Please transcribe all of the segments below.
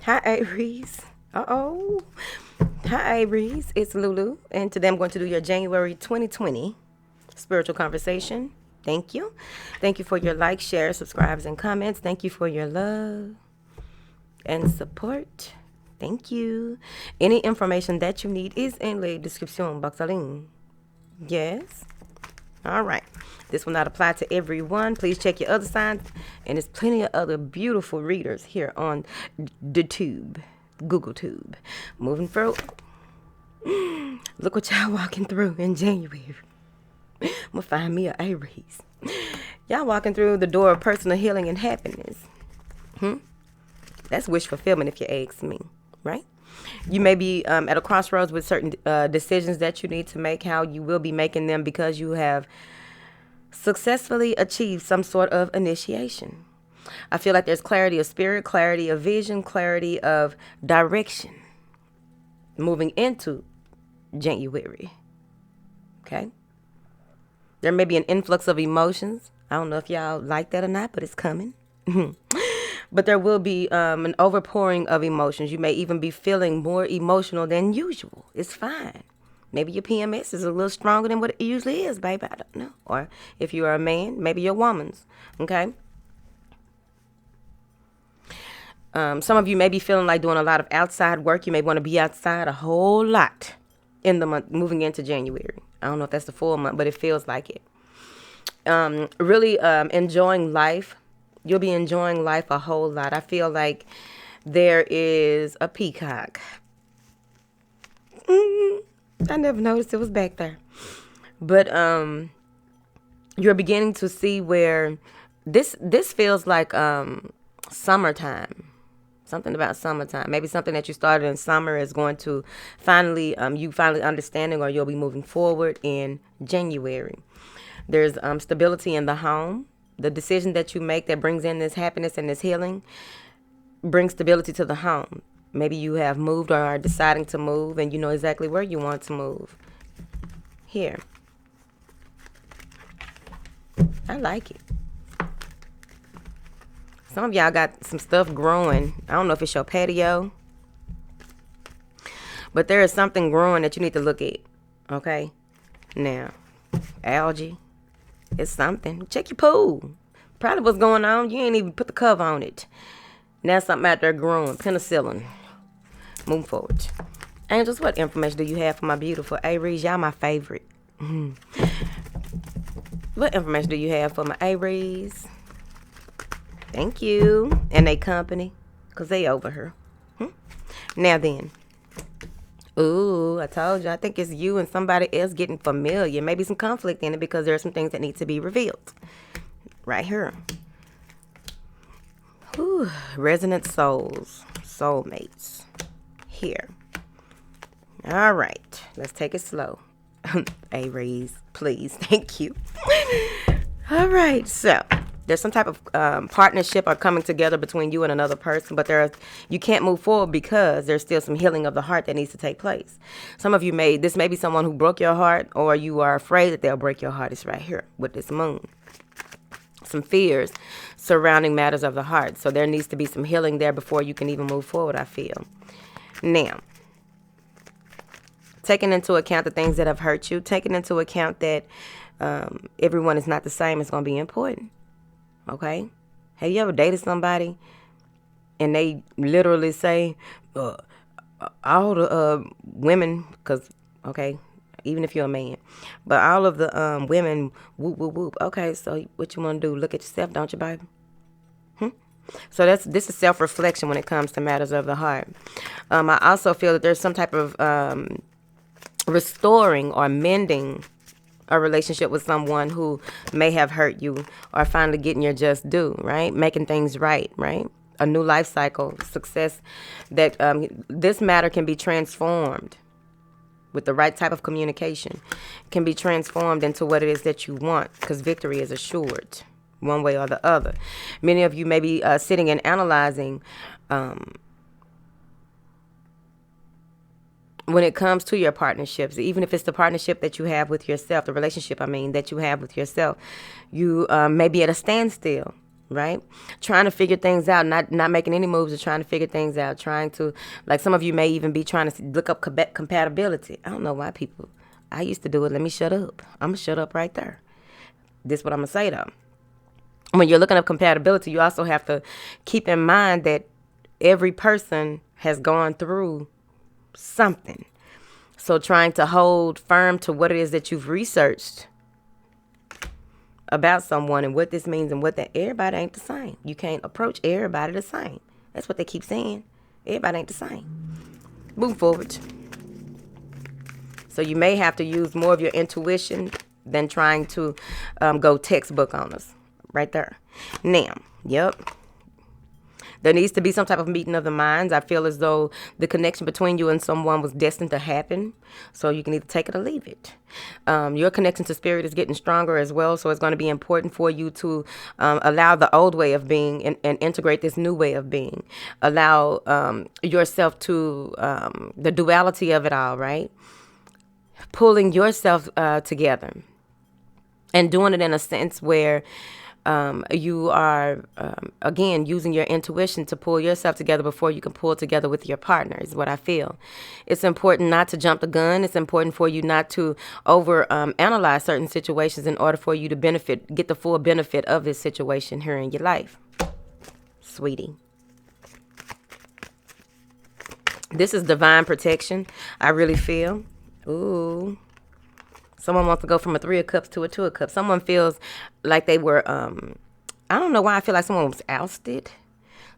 Hi, Aries. Uh-oh. Hi, Aries. It's Lulu. And today I'm going to do your January 2020 spiritual conversation. Thank you. Thank you for your likes, shares, subscribes, and comments. Thank you for your love and support. Thank you. Any information that you need is in the description box. Yes. All right. This will not apply to everyone. Please check your other signs. And there's plenty of other beautiful readers here on the tube, Google Tube. Moving through. Look what y'all walking through in January. I'm going to find me a Aries. Y'all walking through the door of personal healing and happiness. That's wish fulfillment if you ask me, right? You may be at a crossroads with certain decisions that you need to make, how you will be making them because you have successfully achieved some sort of initiation. I feel like there's clarity of spirit, clarity of vision, clarity of direction moving into January. Okay? There may be an influx of emotions. I don't know if y'all like that or not, but it's coming. But there will be an overpouring of emotions. You may even be feeling more emotional than usual. It's fine. Maybe your PMS is a little stronger than what it usually is, baby. I don't know. Or if you are a man, maybe your woman's. Okay? Some of you may be feeling like doing a lot of outside work. You may want to be outside a whole lot in the month, moving into January. I don't know if that's the full month, but it feels like it. Really enjoying life. You'll be enjoying life a whole lot. I feel like there is a peacock. I never noticed it was back there. But you're beginning to see where this feels like summertime. Something about summertime. Maybe something that you started in summer is going to finally, you finally understanding, or you'll be moving forward in January. There's stability in the home. The decision that you make that brings in this happiness and this healing brings stability to the home. Maybe you have moved or are deciding to move and you know exactly where you want to move. Here. I like it. Some of y'all got some stuff growing. I don't know if it's your patio, but there is something growing that you need to look at. Okay? Now, algae. It's something. Check your pool. Probably what's going on. You ain't even put the cover on it. Now something out there growing. Penicillin. Moving forward. Angels, what information do you have for my beautiful Aries? Y'all my favorite. What information do you have for my Aries? Thank you. And they company. Because they over here. Now then. Ooh, I told you. I think it's you and somebody else getting familiar. Maybe some conflict in it because there are some things that need to be revealed. Right here. Ooh, resonant souls. Soulmates. Here. All right. Let's take it slow. Aries, please. Thank you. All right. So there's some type of partnership or coming together between you and another person, but you can't move forward because there's still some healing of the heart that needs to take place. Some of you this may be someone who broke your heart, or you are afraid that they'll break your heart. It's right here with this moon. Some fears surrounding matters of the heart. So there needs to be some healing there before you can even move forward, I feel. Now, taking into account the things that have hurt you, taking into account that everyone is not the same is going to be important. Okay? Have you ever dated somebody and they literally say, all the women, because, okay, even if you're a man, but all of the women, whoop, whoop, whoop. Okay, so what you want to do? Look at yourself, don't you, baby? So this is self-reflection when it comes to matters of the heart. I also feel that there's some type of restoring or mending a relationship with someone who may have hurt you, or finally getting your just due, right? Making things right? A new life cycle, success, that this matter can be transformed with the right type of communication, can be transformed into what it is that you want, because victory is assured one way or the other. Many of you may be sitting and analyzing when it comes to your partnerships, even if it's the partnership that you have with yourself, the relationship, that you have with yourself, you may be at a standstill. right? Trying to figure things out, not making any moves, or trying to figure things out, trying to, like some of you may even be trying to look up compatibility. I don't know why people, I used to do it. Let me shut up. I'm going to shut up right there. This is what I'm going to say though. When you're looking up compatibility, you also have to keep in mind that every person has gone through something. So trying to hold firm to what it is that you've researched about someone and what this means and what that, everybody ain't the same. You can't approach everybody the same. That's what they keep saying. Everybody ain't the same. Move forward. So you may have to use more of your intuition than trying to go textbook on us. Right there. Now, yep. There needs to be some type of meeting of the minds. I feel as though the connection between you and someone was destined to happen. So you can either take it or leave it. Your connection to spirit is getting stronger as well. So it's going to be important for you to allow the old way of being and integrate this new way of being. Allow yourself to the duality of it all, right? Pulling yourself together and doing it in a sense where you are, again, using your intuition to pull yourself together before you can pull together with your partner is what I feel. It's important not to jump the gun. It's important for you not to analyze certain situations in order for you to get the full benefit of this situation here in your life. Sweetie. This is divine protection, I really feel. Ooh. Someone wants to go from a 3 of Cups to a 2 of Cups. Someone feels like they were, I don't know why I feel like someone was ousted.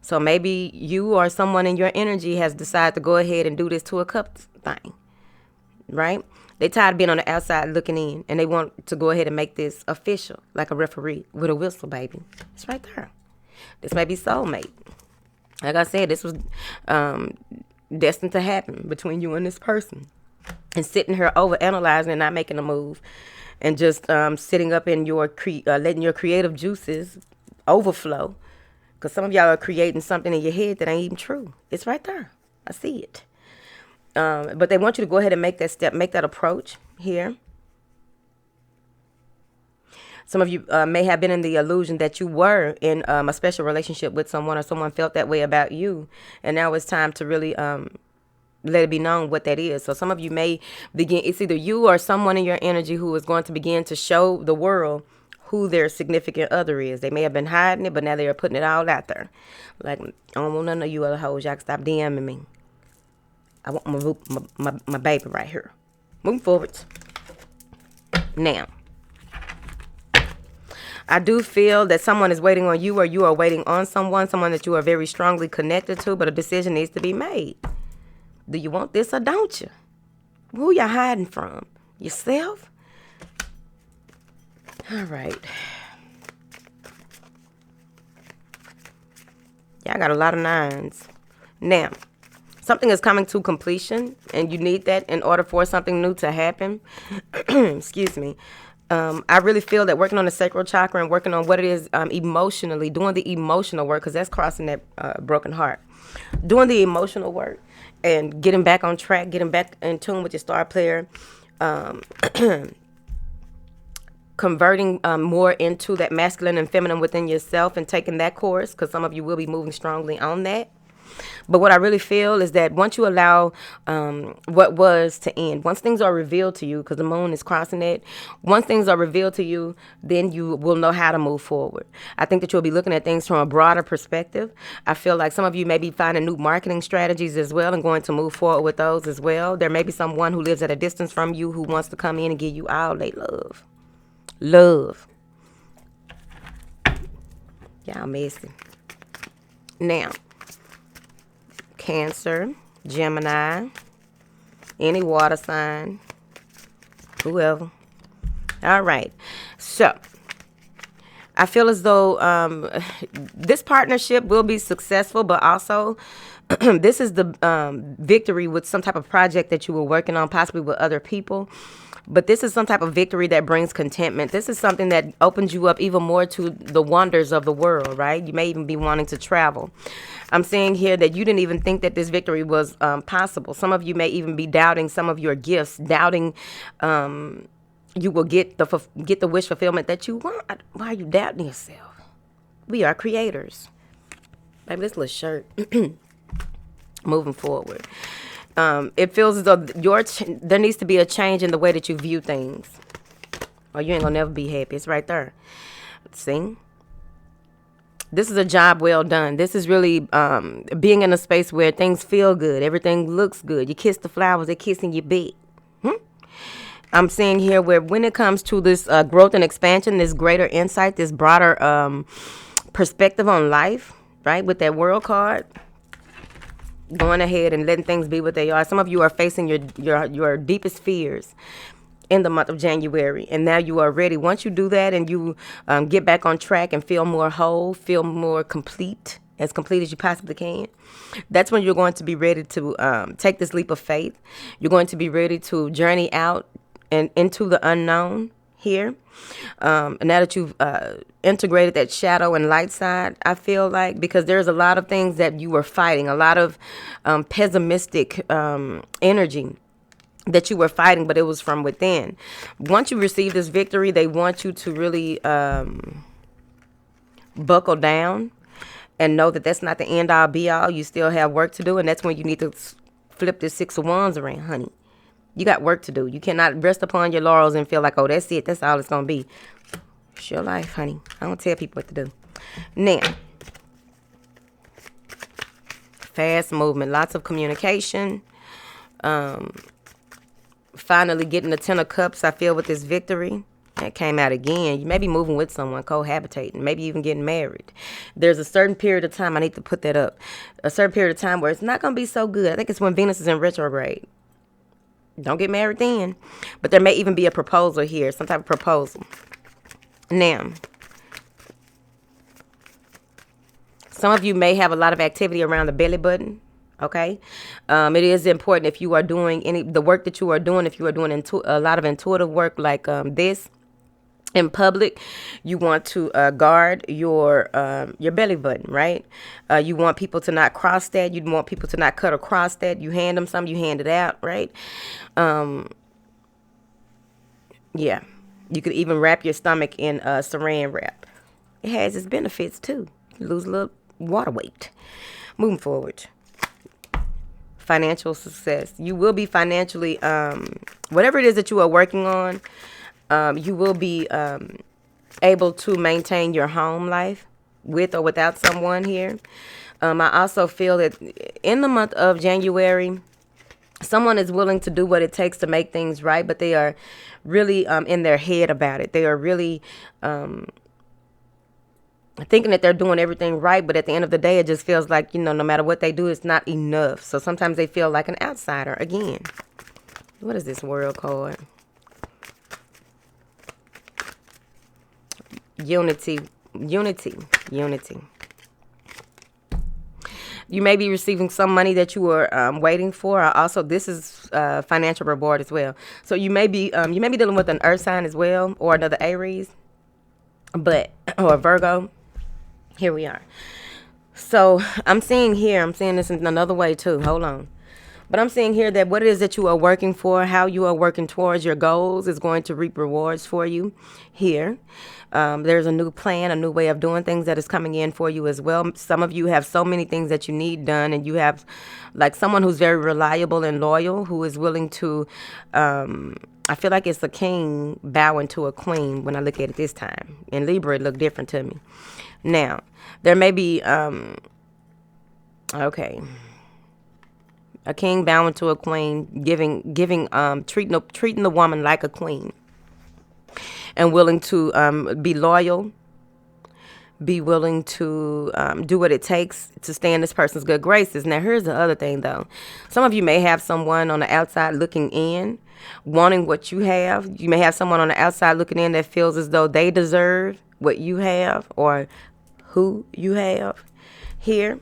So maybe you or someone in your energy has decided to go ahead and do this 2 of Cups thing, right? They tired of being on the outside looking in, and they want to go ahead and make this official, like a referee with a whistle, baby. It's right there. This may be soulmate. Like I said, this was destined to happen between you and this person. And sitting here over analyzing and not making a move, and just sitting up in your letting your creative juices overflow, because some of y'all are creating something in your head that ain't even true. It's right there. I see it. But they want you to go ahead and make that step, make that approach here. Some of you may have been in the illusion that you were in a special relationship with someone, or someone felt that way about you, and now it's time to really let it be known what that is. So some of you may begin, it's either you or someone in your energy who is going to begin to show the world who their significant other is. They may have been hiding it, but now they are putting it all out there. Like, I don't want none of you other hoes. Y'all can stop DMing me. I want my baby right here. Moving forward. Now, I do feel that someone is waiting on you, or you are waiting on someone that you are very strongly connected to, but a decision needs to be made. Do you want this or don't you? Who y'all hiding from? Yourself? All right. Y'all got a lot of 9s. Now, something is coming to completion, and you need that in order for something new to happen. Excuse me. I really feel that working on the sacral chakra and working on what it is emotionally, doing the emotional work, because that's crossing that broken heart. Doing the emotional work and getting back on track, getting back in tune with your star player, converting more into that masculine and feminine within yourself and taking that course, because some of you will be moving strongly on that. But what I really feel is that once you allow what was to end, once things are revealed to you, because the moon is crossing it, once things are revealed to you, then you will know how to move forward. I think that you'll be looking at things from a broader perspective. I feel like some of you may be finding new marketing strategies as well and going to move forward with those as well. There may be someone who lives at a distance from you who wants to come in and give you all they love. Love. Y'all messy. Now, Cancer, Gemini, any water sign, whoever. All right. So, I feel as though this partnership will be successful, but also this is the victory with some type of project that you were working on, possibly with other people. But this is some type of victory that brings contentment. This is something that opens you up even more to the wonders of the world, right? You may even be wanting to travel. I'm seeing here that you didn't even think that this victory was possible. Some of you may even be doubting some of your gifts, doubting you will get the wish fulfillment that you want. Why are you doubting yourself? We are creators. Baby, this little shirt. Moving forward. It feels as though there needs to be a change in the way that you view things. Or you ain't gonna never be happy. It's right there. See? This is a job well done. This is really being in a space where things feel good. Everything looks good. You kiss the flowers, they're kissing your bed. I'm seeing here where when it comes to this growth and expansion, this greater insight, this broader perspective on life, right? With that world card, going ahead and letting things be what they are. Some of you are facing your deepest fears in the month of January, and now you are ready. Once you do that and you get back on track and feel more whole, feel more complete as you possibly can, that's when you're going to be ready to take this leap of faith. You're going to be ready to journey out and into the unknown here. And now that you've integrated that shadow and light side, I feel like, because there's a lot of things that you were fighting, a lot of pessimistic energy that you were fighting, but it was from within. Once you receive this victory, they want you to really buckle down and know that that's not the end all be all. You still have work to do, and that's when you need to flip this 6 of Wands around, honey. You got work to do. You cannot rest upon your laurels and feel like, oh, that's it. That's all it's going to be. It's your life, honey. I don't tell people what to do. Now, fast movement, lots of communication. Finally getting the 10 of Cups, I feel, with this victory. That came out again. You may be moving with someone, cohabitating, maybe even getting married. There's a certain period of time, I need to put that up, a certain period of time where it's not going to be so good. I think it's when Venus is in retrograde. Don't get married then. But there may even be a proposal here, some type of proposal. Now, some of you may have a lot of activity around the belly button. Okay, it is important if you are doing the work that you are doing. If you are doing a lot of intuitive work like this in public, you want to guard your belly button, right? You want people to not cross that. You want people to not cut across that. You hand them something, you hand it out, right? Yeah, you could even wrap your stomach in saran wrap. It has its benefits too. You lose a little water weight. Moving forward. Financial success. You will be financially, whatever it is that you are working on, you will be able to maintain your home life with or without someone here. I also feel that in the month of January, someone is willing to do what it takes to make things right, but they are really in their head about it. They are really thinking that they're doing everything right, but at the end of the day, it just feels like, no matter what they do, it's not enough. So sometimes they feel like an outsider again. What is this world card? Unity. You may be receiving some money that you were waiting for. Also, this is financial reward as well. So you may be dealing with an earth sign as well, or another Aries, or Virgo. Here we are. So I'm seeing this in another way too. Hold on. But I'm seeing here that what it is that you are working for, how you are working towards your goals, is going to reap rewards for you here. There's a new plan, a new way of doing things that is coming in for you as well. Some of you have so many things that you need done, and you have like someone who's very reliable and loyal, who is willing to, I feel like it's a king bowing to a queen when I look at it this time. In Libra, it looked different to me. Now, there may be, okay, a king bowing to a queen, treating the woman like a queen, and willing to be loyal, be willing to do what it takes to stay in this person's good graces. Now, here's the other thing, though. Some of you may have someone on the outside looking in, wanting what you have. You may have someone on the outside looking in that feels as though they deserve what you have or who you have here.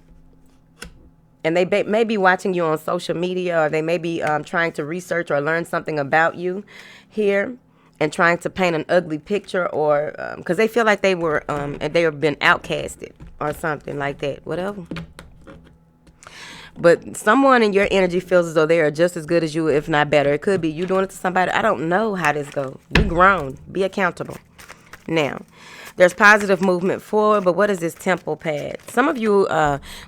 And they may be watching you on social media, or they may be trying to research or learn something about you here, and trying to paint an ugly picture, or because they feel like they have been outcasted or something like that, whatever. But someone in your energy feels as though they are just as good as you, if not better. It could be you doing it to somebody. I don't know how this goes. Be grown. Be accountable. Now, there's positive movement forward, but what is this temple pad? Some of you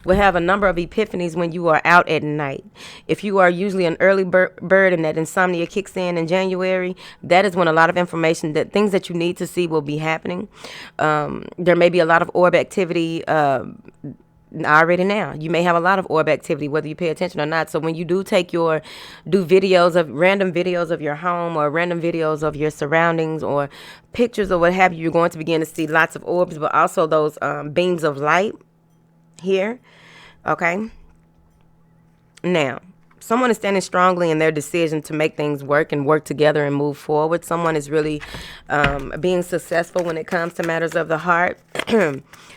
will have a number of epiphanies when you are out at night. If you are usually an early bird and that insomnia kicks in January, that is when a lot of information, that things that you need to see will be happening. There may be a lot of orb activity already now. You may have a lot of orb activity, whether you pay attention or not. So when you do videos of random videos of your home or random videos of your surroundings or pictures or what have you, you're going to begin to see lots of orbs, but also those beams of light here. Okay. Now, someone is standing strongly in their decision to make things work and work together and move forward. Someone is really being successful when it comes to matters of the heart.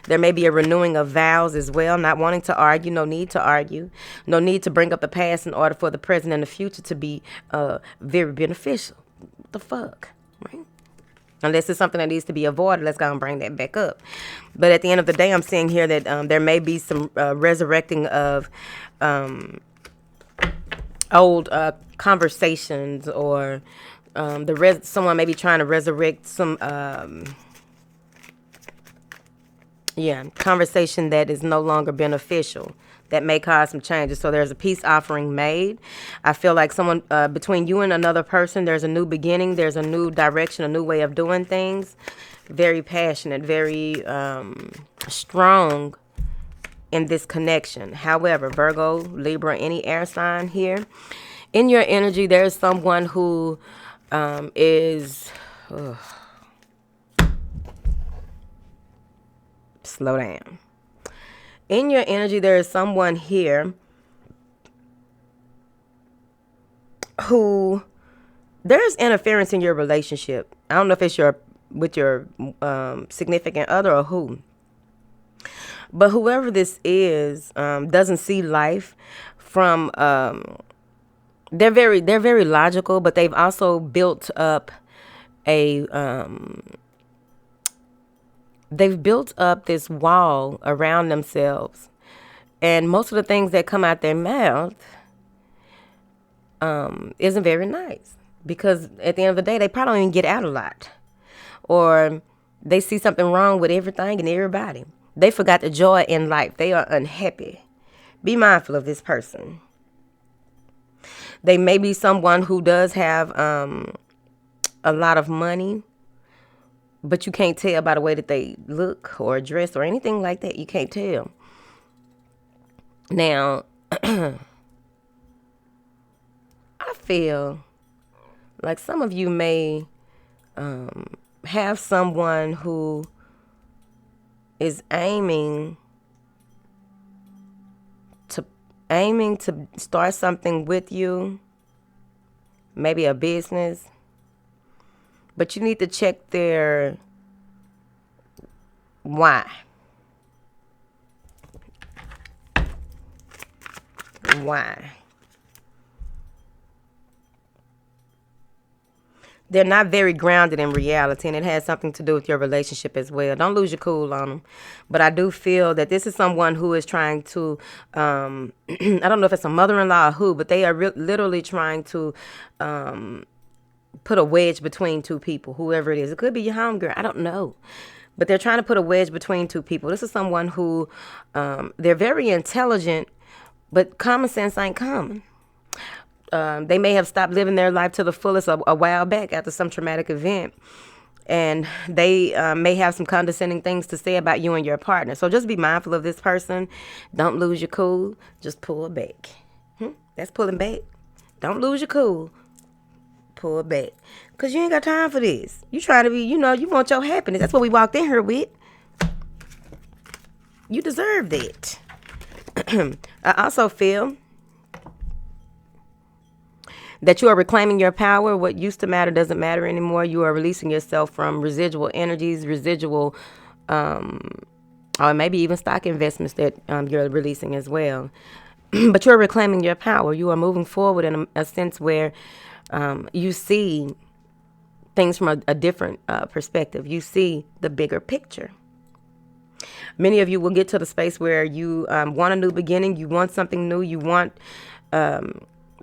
There may be a renewing of vows as well, not wanting to argue. No need to argue. No need to bring up the past in order for the present and the future to be very beneficial. What the fuck, right? Unless it's something that needs to be avoided, let's go and bring that back up. But at the end of the day, I'm seeing here that there may be some resurrecting of old conversations, or someone may be trying to resurrect some conversation that is no longer beneficial, that may cause some changes. So there's a peace offering made. I feel like someone between you and another person, there's a new beginning, there's a new direction, a new way of doing things. Very passionate, very strong in this connection. However, Virgo, Libra, any air sign here, in your energy, there's someone who is slow down. In your energy, there is someone here who there's interference in your relationship. I don't know if it's with your significant other or who. But whoever this is doesn't see life from they're very logical, but they've also built up this wall around themselves, and most of the things that come out their mouth isn't very nice, because at the end of the day, they probably don't even get out a lot, or they see something wrong with everything and everybody. They forgot the joy in life. They are unhappy. Be mindful of this person. They may be someone who does have a lot of money, but you can't tell by the way that they look or dress or anything like that. You can't tell. Now, I feel like some of you may have someone who is aiming to start something with you, maybe a business, but you need to check their why. Why? They're not very grounded in reality, and it has something to do with your relationship as well. Don't lose your cool on them. But I do feel that this is someone who is trying to, I don't know if it's a mother-in-law or who, but they are literally trying to put a wedge between two people, whoever it is. It could be your homegirl. I don't know. But they're trying to put a wedge between two people. This is someone who, they're very intelligent, but common sense ain't common. They may have stopped living their life to the fullest a while back after some traumatic event. And they may have some condescending things to say about you and your partner. So just be mindful of this person. Don't lose your cool. Just pull back. That's pulling back. Don't lose your cool. Pull back. Because you ain't got time for this. You trying to be, you want your happiness. That's what we walked in here with. You deserve that. I also feel that you are reclaiming your power. What used to matter doesn't matter anymore. You are releasing yourself from residual energies, or maybe even stock investments that you're releasing as well. But you're reclaiming your power. You are moving forward in a sense where you see things from a different perspective. You see the bigger picture. Many of you will get to the space where you want a new beginning. You want something new. You want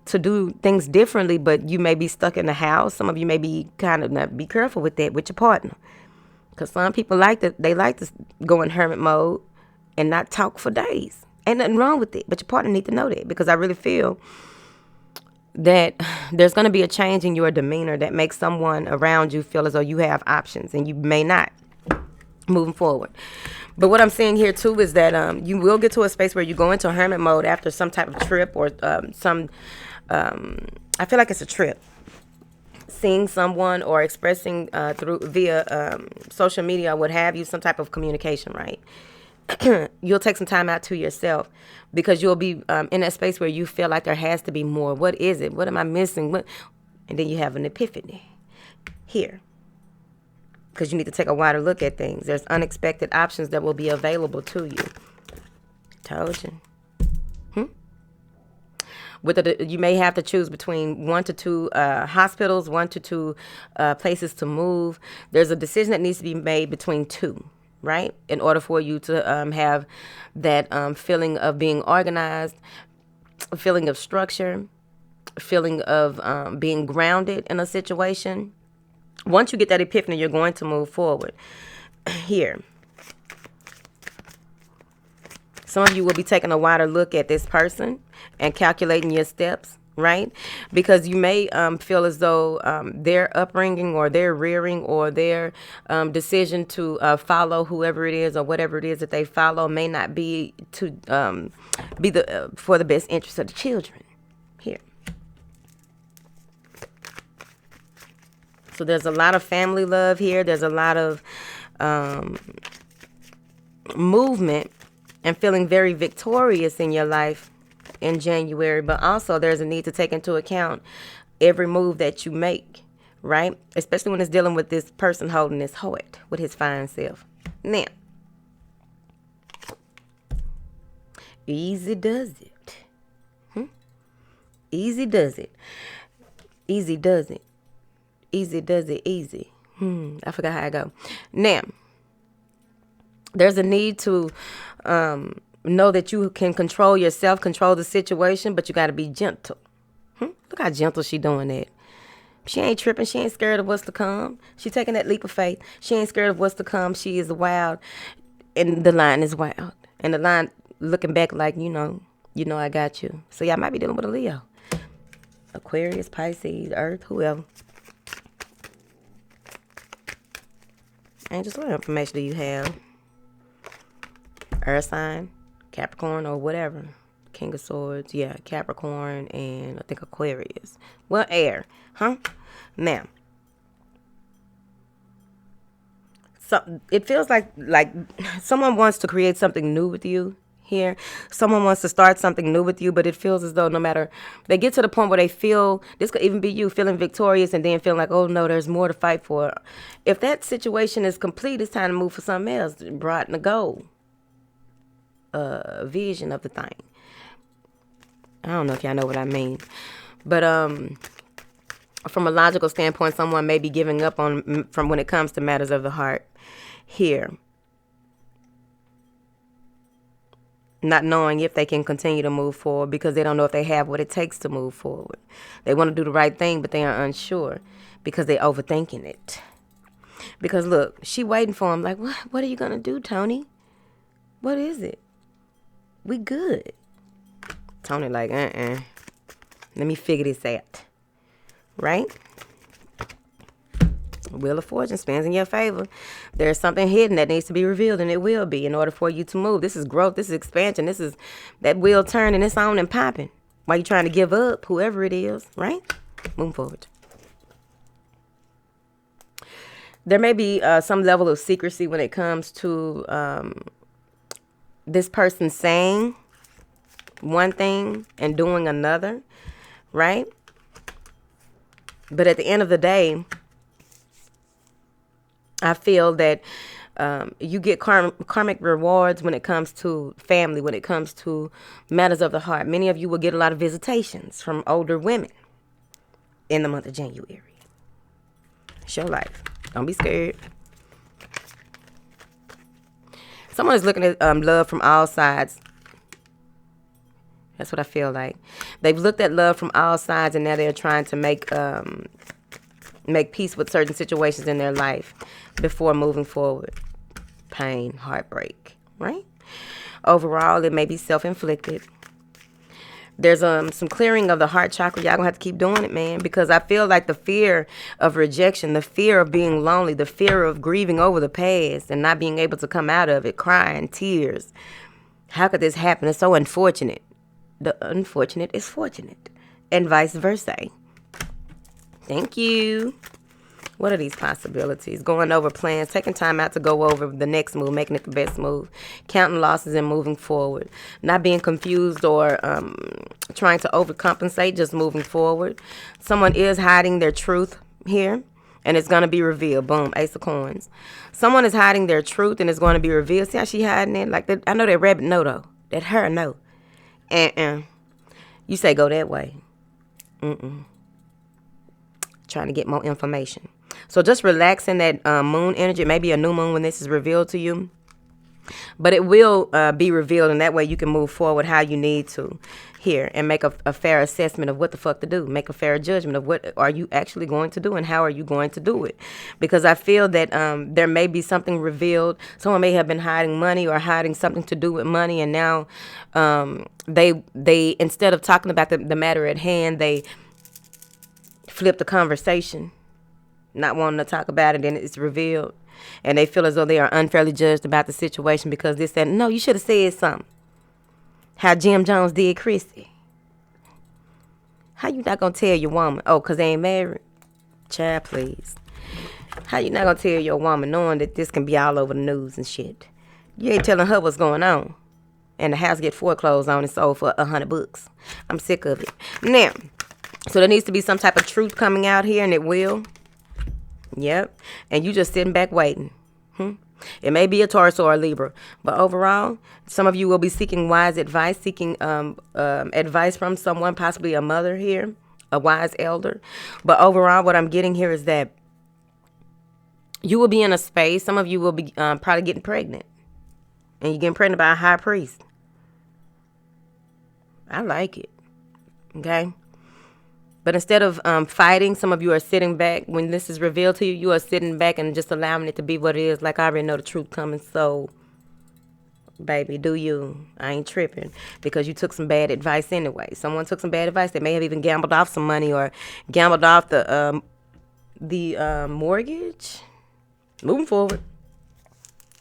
to do things differently, but you may be stuck in the house. Some of you may be be careful with that with your partner, Because some people they like to go in hermit mode and not talk for days. Ain't nothing wrong with it, but your partner need to know that, because I really feel that there's going to be a change in your demeanor that makes someone around you feel as though you have options, and you may not moving forward. But what I'm seeing here too is that you will get to a space where you go into hermit mode after some type of trip or I feel like it's a trip. Seeing someone or expressing via social media or what have you, some type of communication, right? You'll take some time out to yourself, because you'll be in that space where you feel like there has to be more. What is it? What am I missing? And then you have an epiphany here, because you need to take a wider look at things. There's unexpected options that will be available to you. Told you. You may have to choose between 1 to 2 hospitals, 1 to 2 places to move. There's a decision that needs to be made between 2, right? In order for you to have that feeling of being organized, a feeling of structure, a feeling of being grounded in a situation. Once you get that epiphany, you're going to move forward. Here. Some of you will be taking a wider look at this person and calculating your steps, right? Because you may feel as though their upbringing or their rearing or their decision to follow whoever it is or whatever it is that they follow may not be to be for the best interest of the children. Here. So there's a lot of family love here. There's a lot of movement and feeling very victorious in your life in January. But also there's a need to take into account every move that you make, right? Especially when it's dealing with this person holding his heart with his fine self. Now, easy does it. Easy does it. Easy does it. Easy does it easy. I forgot how I go. Now, there's a need to know that you can control yourself, control the situation, but you got to be gentle. Look how gentle she doing that. She ain't tripping. She ain't scared of what's to come. She taking that leap of faith. She ain't scared of what's to come. She is wild, and the line is wild. And the line looking back like, you know I got you. So y'all might be dealing with a Leo. Aquarius, Pisces, Earth, whoever. Angels, what information do you have? Earth sign, Capricorn, or whatever. King of Swords, yeah, Capricorn, and I think Aquarius. Well, air, huh? Now, so it feels like someone wants to create something new with you here. Someone wants to start something new with you, but it feels as though no matter, they get to the point where they feel, this could even be you feeling victorious and then feeling like, oh no, there's more to fight for. If that situation is complete, it's time to move for something else. Brighten the goal. Vision of the thing. I don't know if y'all know what I mean, but from a logical standpoint, someone may be giving up on from when it comes to matters of the heart here, not knowing if they can continue to move forward because they don't know if they have what it takes to move forward. They want to do the right thing, but they are unsure because they're overthinking it. Because look, she waiting for him like, what are you gonna do, Tony? What is it? We good. Tony like, let me figure this out. Right? Wheel of Fortune spins in your favor. There's something hidden that needs to be revealed, and it will be in order for you to move. This is growth. This is expansion. This is that wheel turning. It's on and popping. Why you trying to give up, whoever it is, right? Moving forward. There may be some level of secrecy when it comes to this person saying one thing and doing another, right? But at the end of the day, I feel that you get karmic rewards when it comes to family, when it comes to matters of the heart. Many of you will get a lot of visitations from older women in the month of January. It's your life. Don't be scared. Someone is looking at love from all sides. That's what I feel like. They've looked at love from all sides, and now they're trying to make make peace with certain situations in their life before moving forward. Pain, heartbreak, right? Overall, it may be self-inflicted. There's some clearing of the heart chakra. Y'all gonna have to keep doing it, man, because I feel like the fear of rejection, the fear of being lonely, the fear of grieving over the past and not being able to come out of it, crying, tears. How could this happen? It's so unfortunate. The unfortunate is fortunate, and vice versa. Thank you. What are these possibilities? Going over plans, taking time out to go over the next move, making it the best move, counting losses and moving forward, not being confused or trying to overcompensate, just moving forward. Someone is hiding their truth here, and it's going to be revealed. Boom, Ace of Coins. Someone is hiding their truth, and it's going to be revealed. See how she hiding it? Like that, I know that rabbit no, though. That her no. You say go that way. Trying to get more information. So just relax in that moon energy. It may be a new moon when this is revealed to you. But it will be revealed, and that way you can move forward how you need to here and make a fair assessment of what the fuck to do. Make a fair judgment of what are you actually going to do and how are you going to do it. Because I feel that there may be something revealed. Someone may have been hiding money or hiding something to do with money, and now they instead of talking about the matter at hand, they flip the conversation, not wanting to talk about it, and it's revealed. And they feel as though they are unfairly judged about the situation because they said, no, you should have said something. How Jim Jones did Chrissy. How you not going to tell your woman? Oh, because they ain't married? Child, please. How you not going to tell your woman knowing that this can be all over the news and shit? You ain't telling her what's going on. And the house get foreclosed on and sold for $100. I'm sick of it. Now, so there needs to be some type of truth coming out here, and it will. Yep. And you just sitting back waiting. It may be a Taurus or a Libra, but overall, some of you will be seeking wise advice, seeking advice from someone, possibly a mother here, a wise elder. But overall, what I'm getting here is that you will be in a space. Some of you will be probably getting pregnant, and you're getting pregnant by a high priest. I like it. Okay. But instead of fighting, some of you are sitting back. When this is revealed to you, you are sitting back and just allowing it to be what it is. Like, I already know the truth coming, so, baby, do you. I ain't tripping because you took some bad advice anyway. Someone took some bad advice. They may have even gambled off some money or gambled off the mortgage. Moving forward.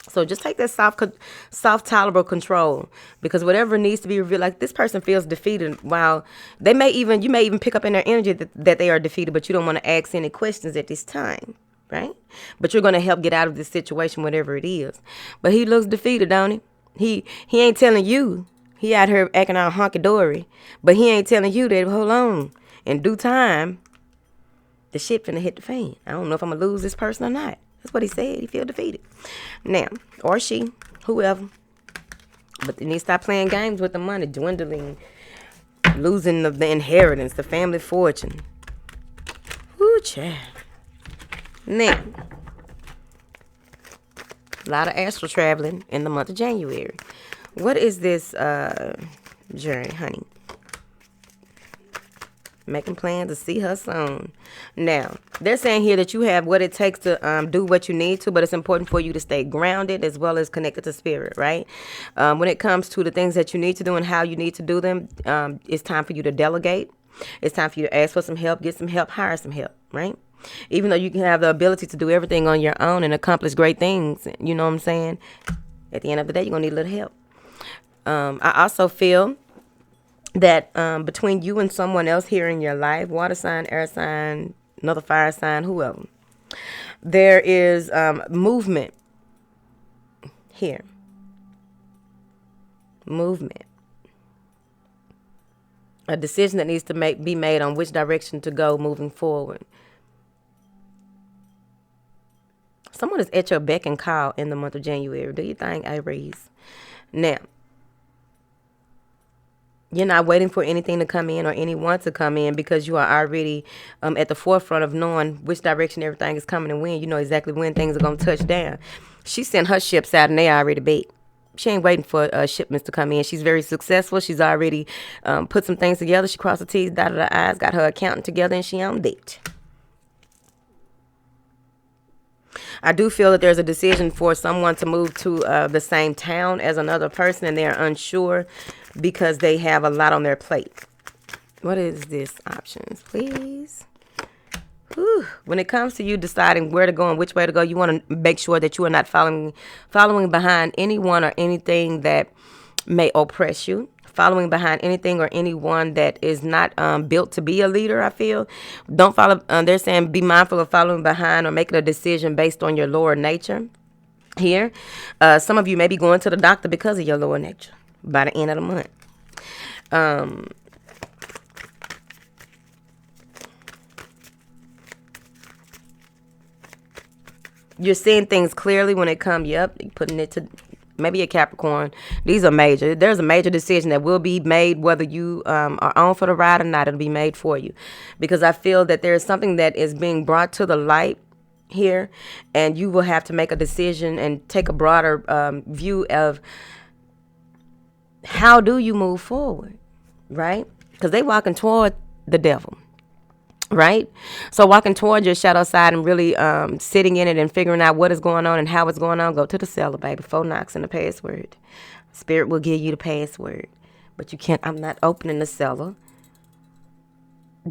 So just take that soft, tolerable control, because whatever needs to be revealed, like this person feels defeated. While you may even pick up in their energy that they are defeated, but you don't want to ask any questions at this time, right? But you're going to help get out of this situation, whatever it is. But he looks defeated, don't he? He ain't telling you. He out here acting all honky-dory, but he ain't telling you that, hold on, in due time, the shit finna hit the fan. I don't know if I'm going to lose this person or not. That's what he said. He feel defeated. Now, or she, whoever. But they need to stop playing games with the money, dwindling, losing the inheritance, the family fortune. Woo, child. Now, a lot of astral traveling in the month of January. What is this journey, honey? Making plans to see her soon. Now, they're saying here that you have what it takes to do what you need to, but it's important for you to stay grounded as well as connected to spirit, right? When it comes to the things that you need to do and how you need to do them, it's time for you to delegate. It's time for you to ask for some help, get some help, hire some help, right? Even though you can have the ability to do everything on your own and accomplish great things, you know what I'm saying? At the end of the day, you're going to need a little help. I also feel that between you and someone else here in your life, water sign, air sign, another fire sign, whoever, there is movement here. Movement. A decision that needs to be made on which direction to go moving forward. Someone is at your beck and call in the month of January. Do you think, Aries? Now, you're not waiting for anything to come in or anyone to come in, because you are already at the forefront of knowing which direction everything is coming and when. You know exactly when things are going to touch down. She sent her ships out and they already baked. She ain't waiting for shipments to come in. She's very successful. She's already put some things together. She crossed the T's, dotted her I's, got her accountant together, and she on date. I do feel that there's a decision for someone to move to the same town as another person, and they're unsure because they have a lot on their plate. What is this? Options, please. Whew. When it comes to you deciding where to go and which way to go, you want to make sure that you are not following behind anyone or anything that may oppress you. Following behind anything or anyone that is not built to be a leader, I feel. Don't follow. They're saying be mindful of following behind or making a decision based on your lower nature. Here, some of you may be going to the doctor because of your lower nature by the end of the month. You're seeing things clearly when it comes. Yep, putting it to maybe a Capricorn. These are major. There's a major decision that will be made whether you are on for the ride or not. It'll be made for you, because I feel that there is something that is being brought to the light here, and you will have to make a decision and take a broader view of how do you move forward, right? Because they walking toward the devil. Right? So walking towards your shadow side and really sitting in it and figuring out what is going on and how it's going on, go to the cellar, baby. 4 knocks and the password. Spirit will give you the password. But you can't, I'm not opening the cellar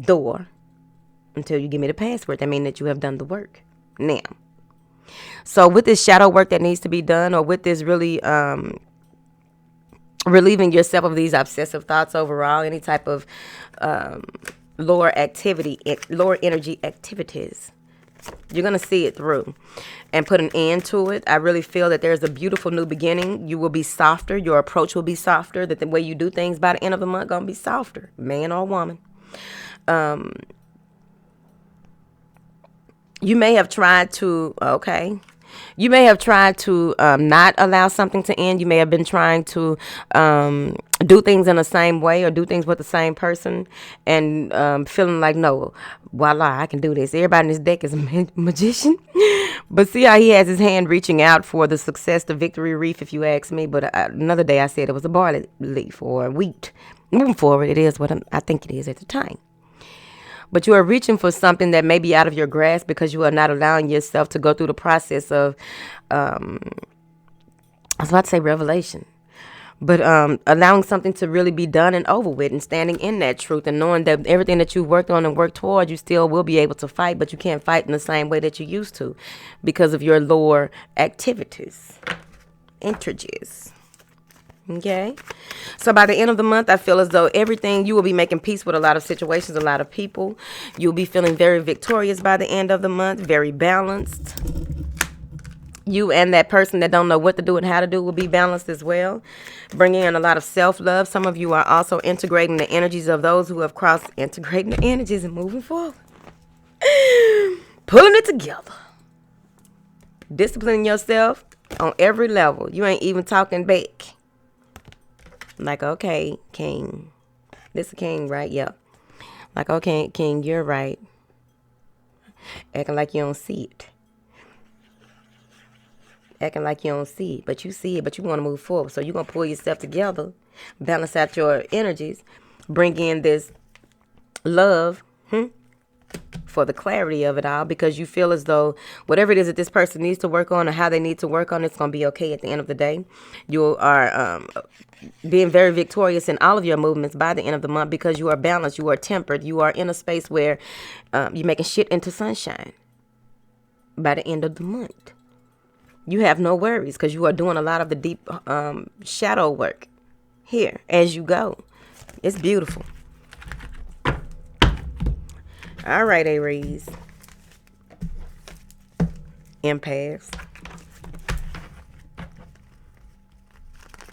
door until you give me the password. That means that you have done the work. Now, so with this shadow work that needs to be done, or with this really relieving yourself of these obsessive thoughts overall, any type of lower energy activities, you're going to see it through and put an end to it. I really feel that there's a beautiful new beginning. You will be softer. Your approach will be softer. That the way you do things by the end of the month going to be softer, man or woman. You may have tried to, you may have tried to not allow something to end. You may have been trying to do things in the same way or do things with the same person and feeling like, no, voila, I can do this. Everybody in this deck is a magician. But see how he has his hand reaching out for the success, the victory wreath, if you ask me. But another day I said it was a barley leaf or wheat. Moving forward, it is what I think it is at the time. But you are reaching for something that may be out of your grasp because you are not allowing yourself to go through the process of, I was about to say revelation, but allowing something to really be done and over with and standing in that truth and knowing that everything that you worked on and worked toward, you still will be able to fight, but you can't fight in the same way that you used to because of your lower activities, introduce. Okay, so by the end of the month, I feel as though everything, you will be making peace with a lot of situations, a lot of people. You'll be feeling very victorious by the end of the month, very balanced. You and that person that don't know what to do and how to do will be balanced as well, bringing in a lot of self-love. Some of you are also integrating the energies of those who have crossed, integrating the energies and moving forward. Pulling it together. Disciplining yourself on every level. You ain't even talking back. Like, okay, King. This a king, right? Yep. Like, okay, King, you're right. Acting like you don't see it. Acting like you don't see it. But you see it, but you want to move forward. So you're going to pull yourself together, balance out your energies, bring in this love, for the clarity of it all, because you feel as though whatever it is that this person needs to work on or how they need to work on, it's going to be okay at the end of the day. You are being very victorious in all of your movements by the end of the month because you are balanced, you are tempered, you are in a space where you're making shit into sunshine by the end of the month. You have no worries because you are doing a lot of the deep shadow work here as you go. It's beautiful. All right, Aries. Empaths.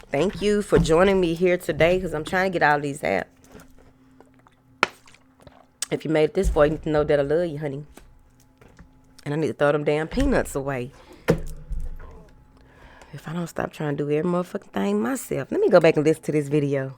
Thank you for joining me here today because I'm trying to get out of these apps. If you made it this far, you need to know that I love you, honey. And I need to throw them damn peanuts away. If I don't stop trying to do every motherfucking thing myself. Let me go back and listen to this video.